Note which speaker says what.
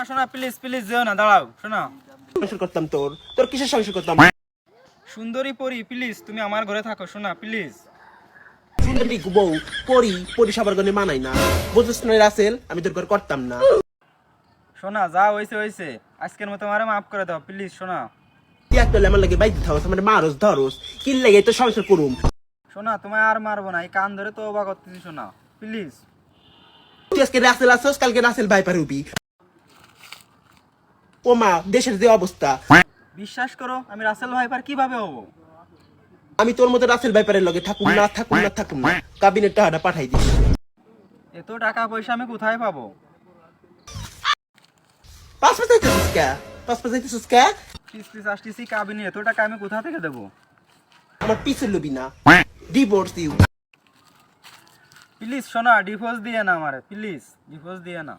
Speaker 1: শোনা please please যেও না, দাঁড়াও। শোনা,
Speaker 2: সংসার করতাম তোর তোর কিসের সংসার করতাম?
Speaker 1: সুন্দরী পরি প্লিজ তুমি আমার ঘরে থাকো। শোনা প্লিজ।
Speaker 2: সুন্দরী বউ পরি পরি সবার গনে মানাই না, বুঝছিস না রাসেল? আমি তোর ঘর করতাম না।
Speaker 1: শোনা যা হইছে হইছে, আজকের মতো আমারে মাফ করে দাও প্লিজ। শোনা
Speaker 2: তুই একটা আমার লাগে বাইতে থাকস, আমার মারস ধরস, কি লাগে তো সংসার করুম।
Speaker 1: শোনা তোমায় আর মারবো না, এই কান ধরে তো অবাক করতেছি। শোনা প্লিজ।
Speaker 2: তুই আজকে রাসেল আসস, কালকে রাসেল ভাই পারবি। ও মা, দেশের যে অবস্থা।
Speaker 1: বিশ্বাস করো আমি রাসেল ভাইপার কিভাবে হবো?
Speaker 2: আমি তোর মতো রাসেল ভাইপারের লগে থাকুম না থাকুম না থাকুম না, কাবিনের টাকাটা পাঠাই দিস।
Speaker 1: এত টাকা পয়সা আমি কোথায় পাবো?
Speaker 2: পাঁচ পাঁচাইতেছিস কে? পাঁচ পাঁচাইতেছিস কে?
Speaker 1: কিস্তি আসতেছি কাবিনি, এত টাকা আমি কোথা থেকে দেবো?
Speaker 2: আমার পিছে লবি না, ডিভোর্স ইউ।
Speaker 1: প্লিজ শোনা, ডিভোর্স দিয়ে না আমারে, প্লিজ ডিভোর্স দিয়ে না।